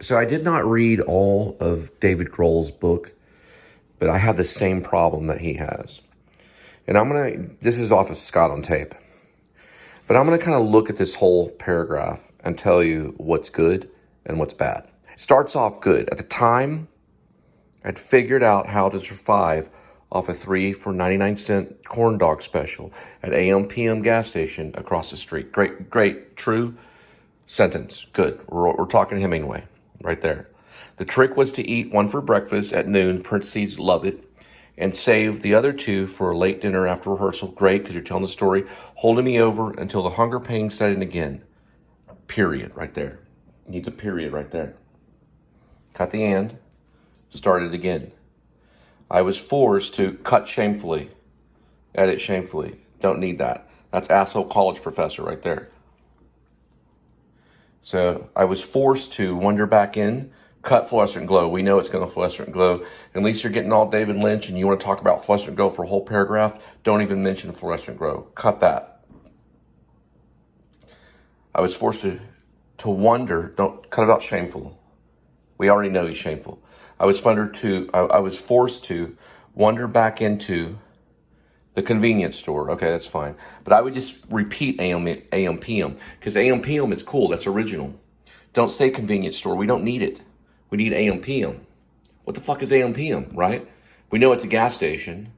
So I did not read all of David Grohl's book, but I have the same problem that he has. And this is off of Scott on Tape, but I'm going to kind of look at this whole paragraph and tell you what's good and what's bad. It starts off good. At the time, I'd figured out how to survive off a 3 for 99-cent corn dog special at Ampm gas station across the street. Great, true sentence. Good. We're talking Hemingway right there. The trick was to eat one for breakfast at noon, parentheses, love it, and save the other two for a late dinner after rehearsal. Great, because you're telling the story, holding me over until the hunger pain set in again. Period, right there. Needs a period right there. Cut the and, start it again. I was forced to cut shamefully, edit shamefully. Don't need that. That's asshole college professor right there. So I was forced to wander back in, cut fluorescent glow. We know it's going to fluorescent glow. At least you're getting all David Lynch and you want to talk about fluorescent glow for a whole paragraph. Don't even mention fluorescent glow. Cut that. I was forced to wonder. Don't cut about shameful. We already know he's shameful. I was forced to wander back into the convenience store. Okay, that's fine. But I would just repeat Ampm because Ampm is cool. That's original. Don't say convenience store. We don't need it. We need Ampm. What the fuck is Ampm, right? We know it's a gas station.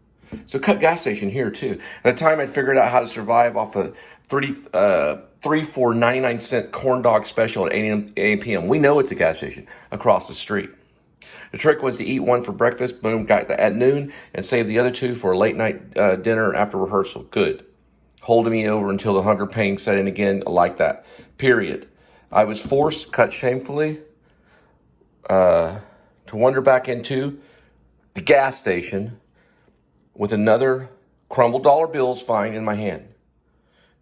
So cut gas station here too. At the time, I'd figured out how to survive off a 3 for 99-cent corn dog special at Ampm. We know it's a gas station across the street. The trick was to eat one for breakfast, boom, got that at noon, and save the other two for a late night dinner after rehearsal. Good. Holding me over until the hunger pain set in again. I like that. Period. I was forced, cut shamefully, to wander back into the gas station with another crumbled dollar bills fine in my hand.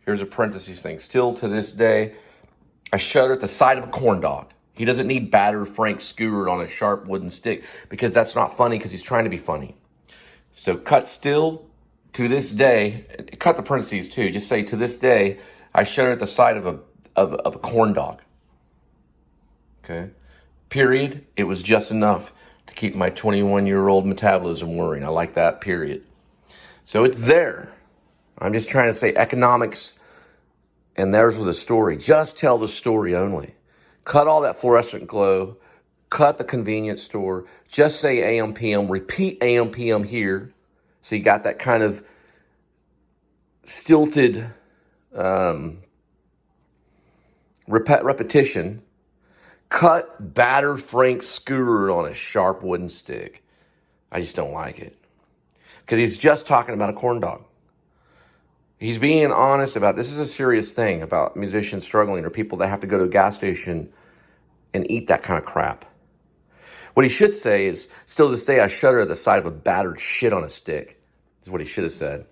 Here's a parentheses thing. Still to this day, I shudder at the sight of a corn dog. He doesn't need battered Frank skewered on a sharp wooden stick because that's not funny because he's trying to be funny. So cut still to this day, cut the parentheses too. Just say to this day, I shudder at the sight of a corn dog. Okay. Period. It was just enough to keep my 21-year-old metabolism whirring. I like that, period. So it's there. I'm just trying to say economics, and there's with the story. Just tell the story only. Cut all that fluorescent glow. Cut the convenience store. Just say Ampm. Repeat Ampm here. So you got that kind of stilted repetition. Cut battered Frank skewered on a sharp wooden stick. I just don't like it. Because he's just talking about a corn dog. He's being honest about this is a serious thing about musicians struggling or people that have to go to a gas station and eat that kind of crap. What he should say is, still to this day, I shudder at the sight of a battered shit on a stick. Is what he should have said.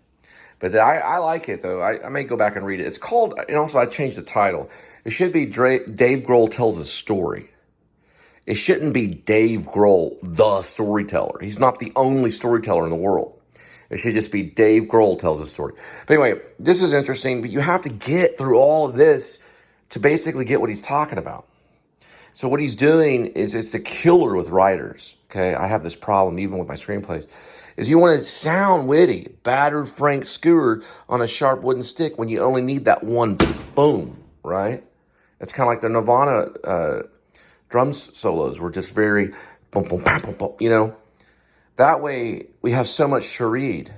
But I like it, though. I may go back and read it. It's called, and also I changed the title. It should be Dave Grohl Tells a Story. It shouldn't be Dave Grohl, the storyteller. He's not the only storyteller in the world. It should just be Dave Grohl Tells a Story. But anyway, this is interesting, but you have to get through all of this to basically get what he's talking about. So what he's doing is it's a killer with writers. Okay, I have this problem even with my screenplays. Is you want to sound witty, battered Frank skewered on a sharp wooden stick when you only need that one boom, right? It's kind of like the Nirvana drum solos were just very boom, boom, bam, boom, boom, you know. That way, we have so much to read.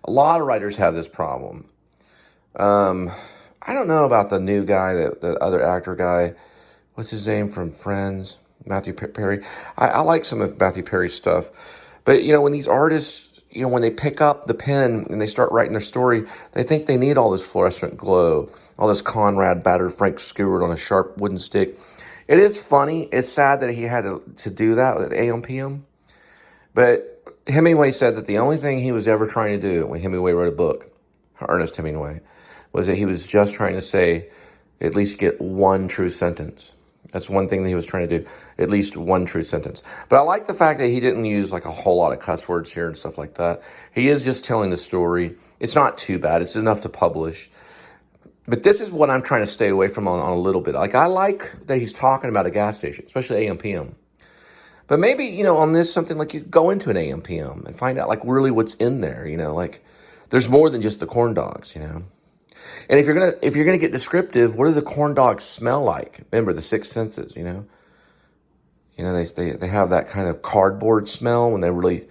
A lot of writers have this problem. I don't know about the new guy, the other actor guy. What's his name from Friends? Matthew Perry. I like some of Matthew Perry's stuff. But, you know, when these artists, you know, when they pick up the pen and they start writing their story, they think they need all this fluorescent glow, all this Conrad battered Frank skewered on a sharp wooden stick. It is funny. It's sad that he had to do that with Ampm. But Hemingway said that the only thing he was ever trying to do when Hemingway wrote a book, Ernest Hemingway, was that he was just trying to say, at least get one true sentence. That's one thing that he was trying to do, at least one true sentence. But I like the fact that he didn't use like a whole lot of cuss words here and stuff like that. He is just telling the story. It's not too bad. It's enough to publish. But this is what I'm trying to stay away from on a little bit. Like, I like that he's talking about a gas station, especially Ampm. But maybe, you know, on this, something like you go into an Ampm and find out, like, really what's in there, you know, like, there's more than just the corn dogs, you know. And if you're gonna get descriptive, what do the corn dogs smell like? Remember the six senses, you know. You know, they have that kind of cardboard smell when they really,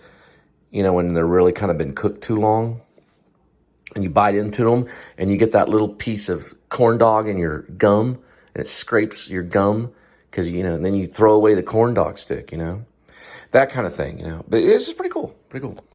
you know, when they're really kind of been cooked too long. And you bite into them, and you get that little piece of corn dog in your gum, and it scrapes your gum, because, you know, and then you throw away the corn dog stick, you know. That kind of thing, you know. But this is pretty cool, pretty cool.